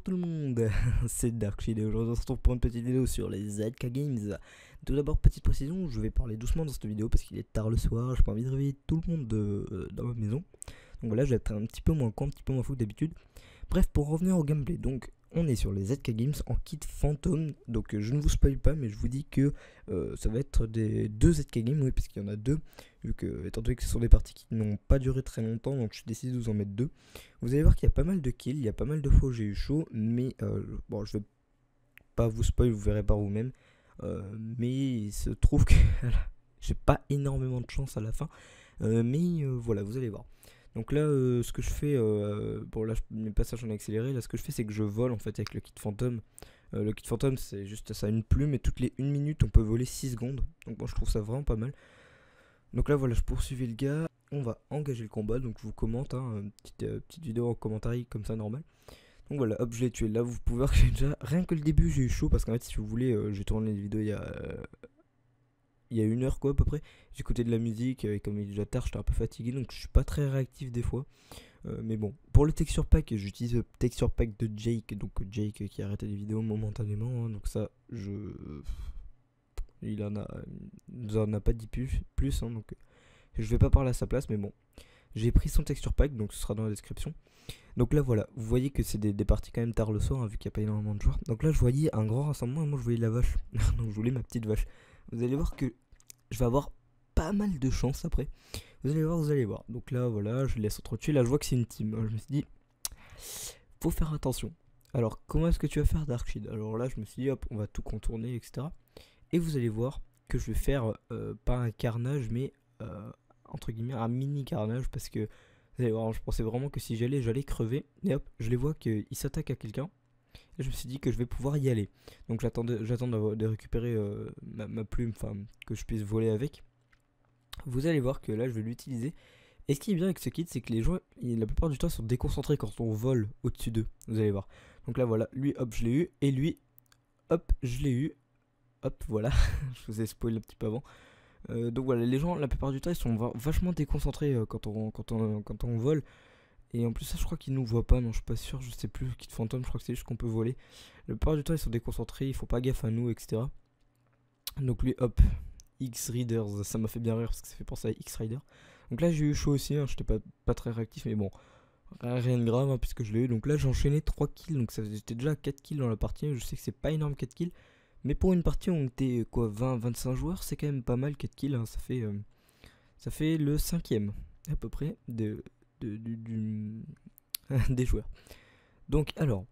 tout le monde, c'est Darkshid et aujourd'hui on se retrouve pour une petite vidéo sur les ZK Games. Tout d'abord, petite précision, je vais parler doucement dans cette vidéo parce qu'il est tard le soir, j'ai pas envie de réveiller tout le monde dans ma maison. Donc voilà, je vais être un petit peu moins con, un petit peu moins fou que d'habitude. Bref, pour revenir au gameplay, donc on est sur les ZK Games en kit fantôme. Donc je ne vous spoil pas, mais je vous dis que ça va être des deux ZK Games, oui, parce qu'il y en a deux. Vu que, étant donné que ce sont des parties qui n'ont pas duré très longtemps, donc je décide de vous en mettre deux. Vous allez voir qu'il y a pas mal de kills, il y a pas mal de fois où j'ai eu chaud, mais bon, je vais pas vous spoil, vous verrez par vous-même. Mais il se trouve que j'ai pas énormément de chance à la fin, mais voilà, vous allez voir. Donc là, ce que je fais, bon là, mes passages en accéléré, là ce que je fais, c'est que je vole en fait avec le kit fantôme. Le kit fantôme, c'est juste ça, une plume, et toutes les 1 minute, on peut voler 6 secondes. Donc moi, je trouve ça vraiment pas mal. Donc là voilà, je poursuivais le gars, on va engager le combat, donc je vous commente, hein, petite vidéo en commentaire comme ça normal. Donc voilà, hop, je l'ai tué. Là vous pouvez voir que j'ai déjà, rien que le début j'ai eu chaud, parce qu'en fait si vous voulez, j'ai tourné les vidéos il y a 1 heure quoi à peu près. J'ai écouté de la musique, et comme il est déjà tard, j'étais un peu fatigué, donc je suis pas très réactif des fois. Mais bon, pour le texture pack, j'utilise le texture pack de Jake, donc Jake qui a arrêté les vidéos momentanément, hein, donc ça, il nous en a pas dit plus hein, donc je vais pas parler à sa place, mais bon, j'ai pris son texture pack, donc ce sera dans la description. Donc là voilà, vous voyez que c'est des parties quand même tard le soir, hein, vu qu'il n'y a pas énormément de joueurs. Donc là je voyais un grand rassemblement et moi je voyais la vache. Donc je voulais ma petite vache. Vous allez voir que je vais avoir pas mal de chance après. Vous allez voir, vous allez voir. Donc là voilà, je laisse entretuer. Là je vois que c'est une team. Alors, je me suis dit, faut faire attention. Alors comment est-ce que tu vas faire Darkshid? Alors là je me suis dit hop, on va tout contourner, etc. Et vous allez voir que je vais faire pas un carnage, mais entre guillemets un mini carnage, parce que vous allez voir, je pensais vraiment que si j'allais crever. Et hop, je les vois qu'ils s'attaquent à quelqu'un. Et je me suis dit que je vais pouvoir y aller. Donc j'attends de récupérer ma plume, enfin que je puisse voler avec. Vous allez voir que là je vais l'utiliser. Et ce qui est bien avec ce kit, c'est que les gens, la plupart du temps, sont déconcentrés quand on vole au-dessus d'eux. Vous allez voir. Donc là voilà, lui hop, je l'ai eu. Et lui, hop, je l'ai eu. Hop, voilà, je vous ai spoilé un petit peu avant. Donc voilà, les gens, la plupart du temps, ils sont vachement déconcentrés quand on vole. Et en plus, ça, je crois qu'ils nous voient pas, non, je suis pas sûr, je sais plus, kit fantôme, je crois que c'est juste qu'on peut voler. La plupart du temps, ils sont déconcentrés, ils font pas gaffe à nous, etc. Donc lui, hop, X-Riders, ça m'a fait bien rire parce que ça fait penser à X-Rider. Donc là, j'ai eu chaud aussi, hein, j'étais pas très réactif, mais bon, rien de grave, hein, puisque je l'ai eu. Donc là, j'ai enchaîné 3 kills, donc j'étais déjà à 4 kills dans la partie. Je sais que c'est pas énorme 4 kills. Mais pour une partie où on était quoi, 20-25 joueurs, c'est quand même pas mal 4 kills, hein, ça fait le 5ème à peu près des joueurs. Donc alors,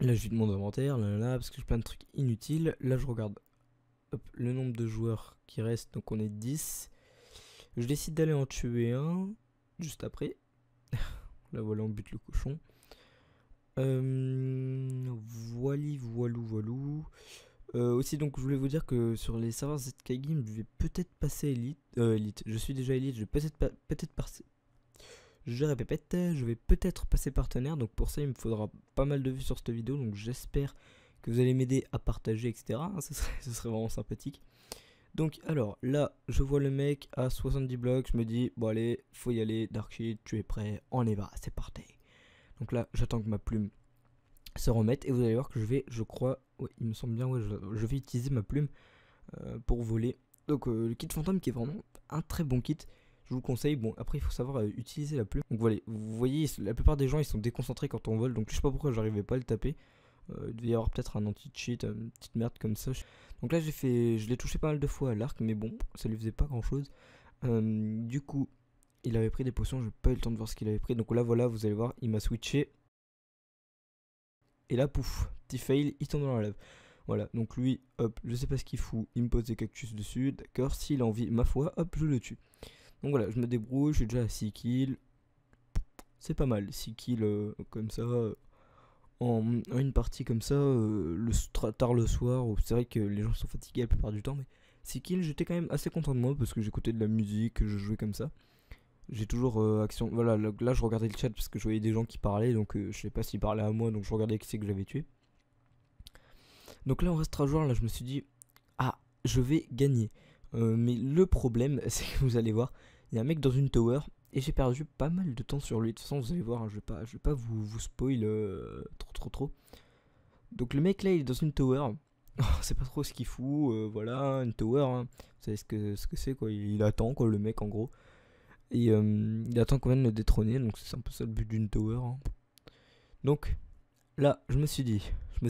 là je vide mon inventaire, là, parce que j'ai plein de trucs inutiles. Là je regarde hop, le nombre de joueurs qui restent, donc on est 10. Je décide d'aller en tuer un, juste après. Là voilà, on bute le cochon. Voilou. Aussi donc je voulais vous dire que sur les serveurs ZK Game je vais peut-être passer Elite. Je suis déjà Elite, je vais peut-être passer. Je répète, je vais peut-être passer partenaire, donc pour ça il me faudra pas mal de vues sur cette vidéo, donc j'espère que vous allez m'aider à partager, etc. Ce serait vraiment sympathique. Donc alors là je vois le mec à 70 blocs, je me dis bon allez, faut y aller, Darkshid, tu es prêt, on y va, c'est parti. Donc là j'attends que ma plume se remettre et vous allez voir que je vais, je crois, ouais, il me semble bien, ouais, je vais utiliser ma plume pour voler. Donc le kit fantôme qui est vraiment un très bon kit, je vous le conseille. Bon après il faut savoir utiliser la plume. Donc voilà, vous voyez la plupart des gens ils sont déconcentrés quand on vole, donc je sais pas pourquoi j'arrivais pas à le taper. Il devait y avoir peut-être un anti-cheat, une petite merde comme ça. Donc là je l'ai touché pas mal de fois à l'arc, mais bon ça lui faisait pas grand chose. Du coup il avait pris des potions, j'ai pas eu le temps de voir ce qu'il avait pris. Donc là voilà, vous allez voir, il m'a switché. Et là, pouf, petit fail, il tombe dans la lave. Voilà, donc lui, hop, je sais pas ce qu'il fout, il me pose des cactus dessus, d'accord, s'il a envie, ma foi, hop, je le tue. Donc voilà, je me débrouille, je suis déjà à 6 kills, c'est pas mal, 6 kills comme ça, en une partie comme ça, tard le soir, où c'est vrai que les gens sont fatigués la plupart du temps, mais 6 kills, j'étais quand même assez content de moi, parce que j'écoutais de la musique, que je jouais comme ça. J'ai toujours action. Voilà, là je regardais le chat parce que je voyais des gens qui parlaient, donc je sais pas s'ils parlaient à moi, donc je regardais qui c'est que j'avais tué. Donc là on reste 3 joueurs, là je me suis dit, ah, je vais gagner. Mais le problème, c'est que vous allez voir, il y a un mec dans une tower et j'ai perdu pas mal de temps sur lui. De toute façon, vous allez voir, hein, je vais pas vous spoil trop. Donc le mec là il est dans une tower. C'est pas trop ce qu'il fout, voilà, une tower, hein. Vous savez ce que c'est quoi, il attend quoi le mec en gros. Et il attend qu'on vienne le détrôner, donc c'est un peu ça le but d'une tower, hein. Donc là je me suis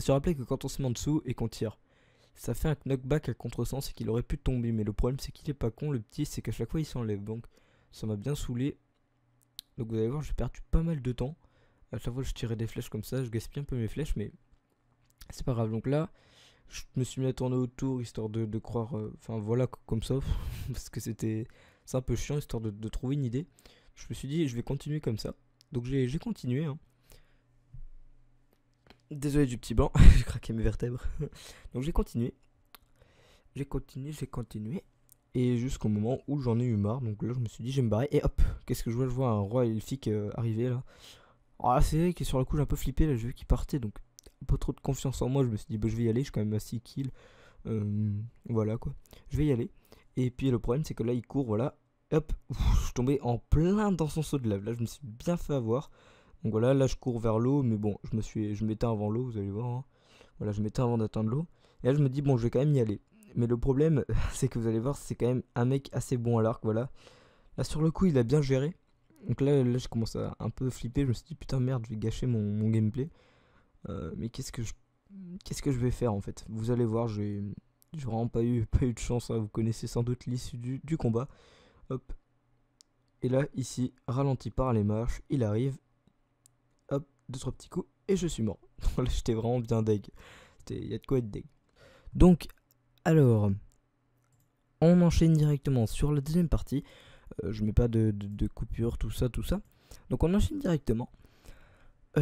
rappelé que quand on se met en dessous et qu'on tire, ça fait un knockback à contresens et qu'il aurait pu tomber. Mais le problème c'est qu'il est pas con, le petit, c'est qu'à chaque fois il s'enlève. Donc ça m'a bien saoulé. Donc vous allez voir, j'ai perdu pas mal de temps. À chaque fois je tirais des flèches comme ça, je gaspille un peu mes flèches, mais c'est pas grave. Donc là, je me suis mis à tourner autour histoire de croire. Enfin voilà, comme ça. Parce que c'est un peu chiant, histoire de trouver une idée. Je me suis dit, je vais continuer comme ça. Donc j'ai continué, hein. Désolé du petit blanc, j'ai craqué mes vertèbres. Donc j'ai continué. J'ai continué. Et jusqu'au moment où j'en ai eu marre. Donc là, je me suis dit, je vais me barrer. Et hop, qu'est-ce que je vois? Je vois un roi elfique arriver là. Ah, c'est vrai que sur le coup, j'ai un peu flippé. Là, j'ai vu qu'il partait. Donc, pas trop de confiance en moi. Je me suis dit, bah, je vais y aller. Je suis quand même à 6 kills. Voilà quoi. Je vais y aller. Et puis, le problème, c'est que là, il court. Voilà. Hop, ouf, je suis tombé en plein dans son saut de lave. Là, je me suis bien fait avoir. Donc voilà, là, je cours vers l'eau. Mais bon, je m'éteins avant l'eau. Vous allez voir, hein. Voilà, je m'éteins avant d'atteindre l'eau. Et là, je me dis, bon, je vais quand même y aller. Mais le problème, c'est que vous allez voir, c'est quand même un mec assez bon à l'arc, voilà. Là, sur le coup, il a bien géré. Donc là je commence à un peu flipper. Je me suis dit, putain, merde, je vais gâcher mon gameplay. Mais qu'est-ce que je vais faire, en fait? Vous allez voir, j'ai vraiment pas eu de chance, hein. Vous connaissez sans doute l'issue du combat. Hop. Et là, ici, ralenti par les marches, il arrive. Hop, 2-3 petits coups, et je suis mort. Là, j'étais vraiment bien deg. Il y a de quoi être deg. Donc, alors, on enchaîne directement sur la deuxième partie. Je mets pas de coupure, tout ça. Donc on enchaîne directement. Vous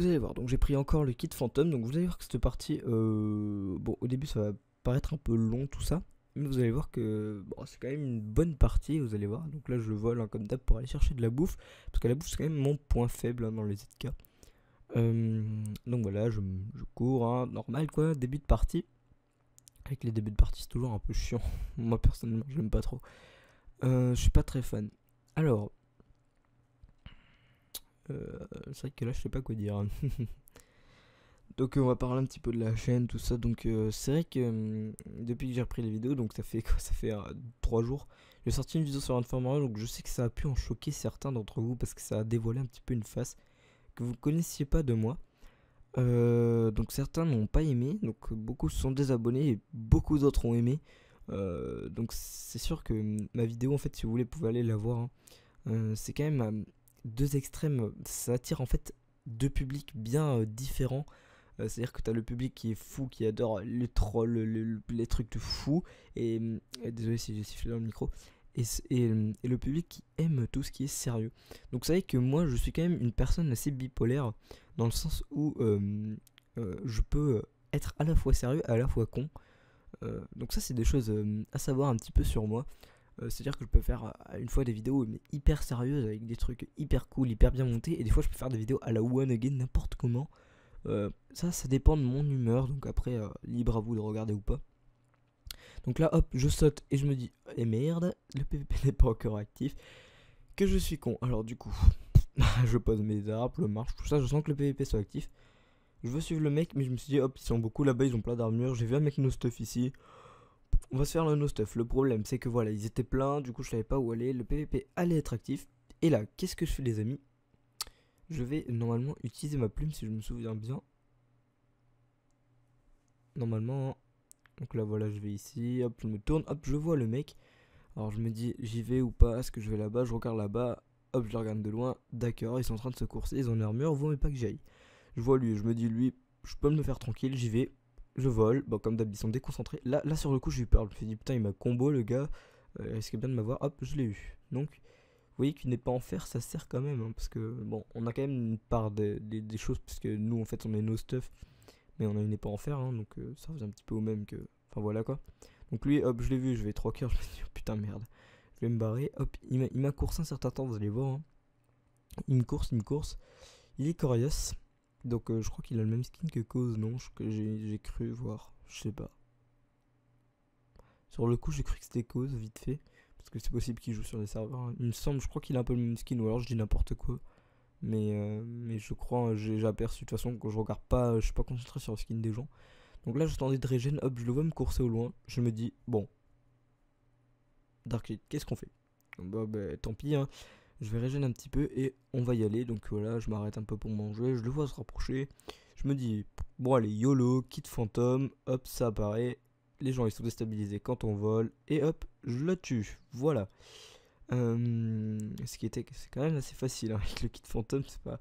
allez voir, donc j'ai pris encore le kit fantôme. Donc vous allez voir que cette partie, bon au début ça va paraître un peu long tout ça. Mais vous allez voir que bon, c'est quand même une bonne partie, vous allez voir. Donc là je vole hein, comme d'hab pour aller chercher de la bouffe. Parce que la bouffe c'est quand même mon point faible hein, dans les ZK. Donc voilà, je cours, hein, normal quoi, début de partie. Avec les débuts de partie, c'est toujours un peu chiant. Moi, personnellement, je l'aime pas trop. Je suis pas très fan. Alors, c'est vrai que là, je sais pas quoi dire, hein. Donc, on va parler un petit peu de la chaîne, tout ça. Donc, c'est vrai que depuis que j'ai repris les vidéos, donc ça fait quoi? Ça fait 3 jours. J'ai sorti une vidéo sur Informer, donc je sais que ça a pu en choquer certains d'entre vous parce que ça a dévoilé un petit peu une face que vous connaissiez pas de moi. Donc certains n'ont pas aimé, donc beaucoup se sont désabonnés et beaucoup d'autres ont aimé. Donc c'est sûr que ma vidéo en fait si vous voulez vous pouvez aller la voir, hein. C'est quand même deux extrêmes, ça attire en fait deux publics bien différents. C'est à dire que tu as le public qui est fou, qui adore les trolls, les trucs de fou. Et désolé si j'ai sifflé dans le micro. Et le public qui aime tout ce qui est sérieux. Donc vous savez que moi je suis quand même une personne assez bipolaire dans le sens où je peux être à la fois sérieux et à la fois con. Donc ça c'est des choses à savoir un petit peu sur moi. C'est-à-dire que je peux faire une fois des vidéos mais hyper sérieuses avec des trucs hyper cool, hyper bien montés. Et des fois je peux faire des vidéos à la one again n'importe comment. Ça dépend de mon humeur. Donc après libre à vous de regarder ou pas. Donc là hop je saute et je me dis eh merde le PVP n'est pas encore actif. Que je suis con. Alors du coup je pose mes arbres, je marche, tout ça, je sens que le PVP soit actif. Je veux suivre le mec, mais je me suis dit, hop, ils sont beaucoup là-bas, ils ont plein d'armures. J'ai vu un mec no stuff ici. On va se faire le no stuff. Le problème, c'est que voilà, ils étaient pleins, du coup, je savais pas où aller. Le PVP allait être actif. Et là, qu'est-ce que je fais, les amis? Je vais normalement utiliser ma plume si je me souviens bien. Normalement. Donc là, voilà, je vais ici. Hop, je me tourne. Hop, je vois le mec. Alors, je me dis, j'y vais ou pas? Est-ce que je vais là-bas? Je regarde là-bas. Hop, je le regarde de loin. D'accord, ils sont en train de se courser. Ils ont une armure. Vaut mieux pas que j'aille. Je vois lui, je me dis lui, je peux me faire tranquille, j'y vais, je vole, bon comme d'hab ils sont déconcentrés. Là sur le coup j'ai eu peur, je me suis dit putain il m'a combo le gars, il risque bien de m'avoir, hop je l'ai eu. Donc vous voyez qu'une épée en fer ça sert quand même, hein, parce que bon on a quand même une part des choses, parce que nous en fait on est no stuff, mais on a une épée en fer, hein, donc ça revient un petit peu au même que, enfin voilà quoi. Donc lui hop je l'ai vu, je vais 3 cœurs, je me dis oh, putain merde, je vais me barrer, hop il m'a coursé un certain temps, vous allez voir, hein. Il me course, il est coriace. Donc je crois qu'il a le même skin que Cause, non? Que j'ai cru voir, je sais pas. Sur le coup j'ai cru que c'était Cause, vite fait. Parce que c'est possible qu'il joue sur des serveurs, hein. Il me semble, je crois qu'il a un peu le même skin, ou alors je dis n'importe quoi. Mais je crois, j'ai aperçu de toute façon que je regarde pas, je suis pas concentré sur le skin des gens. Donc là j'attendais de régène, hop je le vois me courser au loin, je me dis bon, Darkseid, qu'est-ce qu'on fait? Bah tant pis hein, je vais régène un petit peu et on va y aller. Donc voilà, je m'arrête un peu pour manger, je le vois se rapprocher, je me dis bon allez YOLO, kit fantôme, hop ça apparaît, les gens ils sont déstabilisés quand on vole et hop je le tue, voilà. C'est quand même assez facile hein, avec le kit fantôme, c'est pas,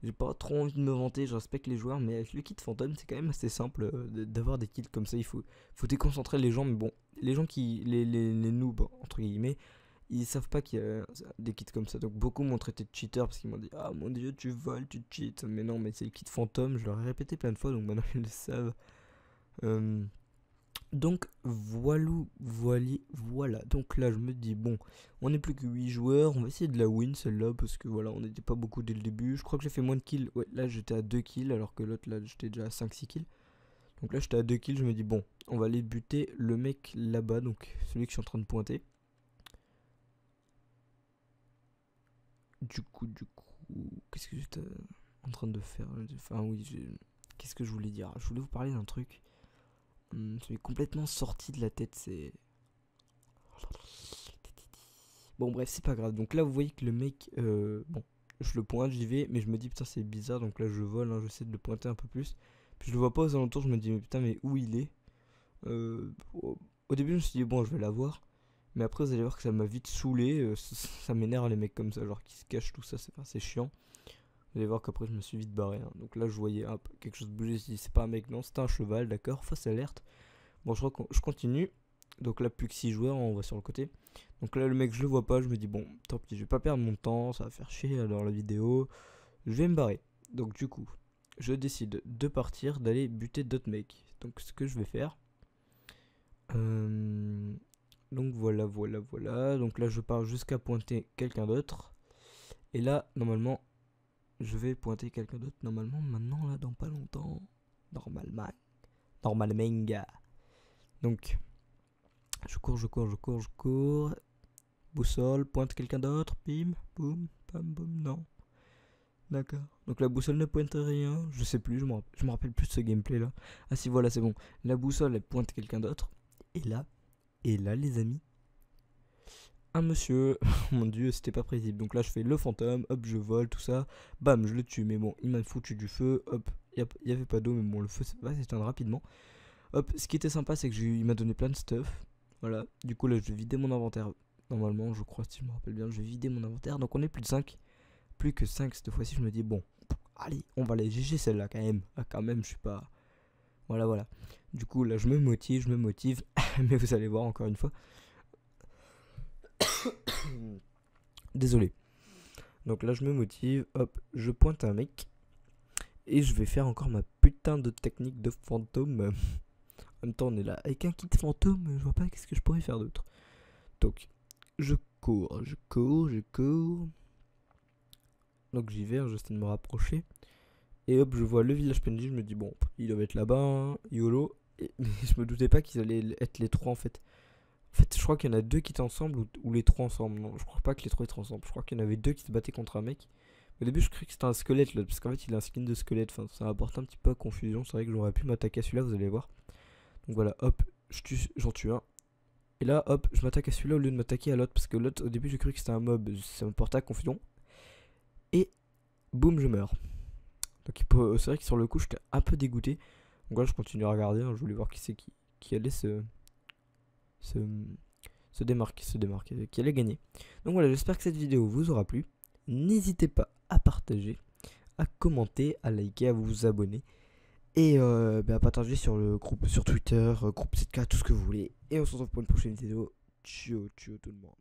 j'ai pas trop envie de me vanter, je respecte les joueurs, mais avec le kit fantôme c'est quand même assez simple d'avoir des kits comme ça. Faut déconcentrer les gens, mais bon, les gens qui, les noobs entre guillemets, ils savent pas qu'il y a des kits comme ça. Donc beaucoup m'ont traité de cheater parce qu'ils m'ont dit ah mon dieu tu voles, tu cheats, mais non mais c'est le kit fantôme, je leur ai répété plein de fois donc maintenant ils le savent. Donc voilà. Donc là je me dis bon, on n'est plus que 8 joueurs, on va essayer de la win celle-là parce que voilà, on n'était pas beaucoup dès le début. Je crois que j'ai fait moins de kills. Ouais, là j'étais à 2 kills alors que l'autre là j'étais déjà à 5-6 kills. Donc là j'étais à 2 kills, je me dis bon, on va aller buter le mec là-bas, donc celui que je suis en train de pointer. Du coup, qu'est-ce que j'étais en train de faire? Enfin oui, qu'est-ce que je voulais dire? Je voulais vous parler d'un truc. Ça m'est complètement sorti de la tête, c'est... Bon bref, c'est pas grave. Donc là vous voyez que le mec, bon, je le pointe, j'y vais, mais je me dis putain c'est bizarre, donc là je vole, hein, j'essaie de le pointer un peu plus. Puis je le vois pas aux alentours, je me dis mais putain mais où il est? Au début je me suis dit bon je vais l'avoir, mais après vous allez voir que ça m'a vite saoulé, ça m'énerve les mecs comme ça, genre qui se cachent tout ça, c'est chiant. Vous allez voir qu'après je me suis vite barré, hein. Donc là je voyais quelque chose bouger, je me suis dit c'est pas un mec, non c'était un cheval, d'accord, fausse alerte. Bon je continue. Donc là plus que 6 joueurs, on va sur le côté. Donc là le mec je le vois pas, je me dis bon tant pis, je vais pas perdre mon temps, ça va faire chier dans la vidéo, je vais me barrer. Donc du coup je décide de partir, d'aller buter d'autres mecs. Donc ce que je vais faire, donc voilà. Donc là je pars jusqu'à pointer quelqu'un d'autre. Et là normalement je vais pointer quelqu'un d'autre normalement maintenant là dans pas longtemps. Normalement. Donc je cours. Boussole, pointe quelqu'un d'autre, bim, boum, pam, boum, non. D'accord. Donc la boussole ne pointe rien, je sais plus, je me rappelle plus de ce gameplay là. Ah si voilà c'est bon. La boussole elle pointe quelqu'un d'autre. Et là les amis, un monsieur, mon dieu c'était pas prévisible. Donc là je fais le fantôme, hop je vole, tout ça, bam je le tue. Mais bon il m'a foutu du feu, hop, il y avait pas d'eau mais bon le feu va s'éteindre rapidement. Hop, ce qui était sympa c'est que il m'a donné plein de stuff. Voilà, du coup là je vais vider mon inventaire. Normalement je crois si je me rappelle bien, je vais vider mon inventaire. Donc on est plus de 5. Plus que 5 cette fois-ci, je me dis bon, allez, on va les GG celle-là quand même. Ah, quand même, je suis pas... Voilà. Du coup là je me motive. Mais vous allez voir encore une fois. Désolé. Donc là je me motive, hop, je pointe un mec. Et je vais faire encore ma putain de technique de fantôme. En même temps on est là avec un kit fantôme, je vois pas qu'est-ce que je pourrais faire d'autre. Donc je cours. Donc j'y vais, j'essaie de me rapprocher. Et hop je vois le village PNJ, je me dis bon il doit être là-bas, hein, YOLO. Mais je me doutais pas qu'ils allaient être les trois en fait. En fait je crois qu'il y en a deux qui étaient ensemble ou les trois ensemble. Non je crois pas que les trois étaient ensemble, je crois qu'il y en avait deux qui se battaient contre un mec. Au début je croyais que c'était un squelette là, parce qu'en fait il a un skin de squelette, enfin ça apporte un petit peu à confusion. C'est vrai que j'aurais pu m'attaquer à celui-là, vous allez voir. Donc voilà, hop, j'en tue un. Et là hop, je m'attaque à celui-là au lieu de m'attaquer à l'autre, parce que l'autre au début j'ai cru que c'était un mob, ça me portait à confusion. Et boum je meurs. Donc c'est vrai que sur le coup j'étais un peu dégoûté. Donc là je continue à regarder, hein, je voulais voir qui c'est qui allait se démarquer, qui allait gagner. Donc voilà, j'espère que cette vidéo vous aura plu. N'hésitez pas à partager, à commenter, à liker, à vous abonner. Et à partager sur le groupe, sur Twitter, groupe ZK, tout ce que vous voulez. Et on se retrouve pour une prochaine vidéo. Ciao tout le monde.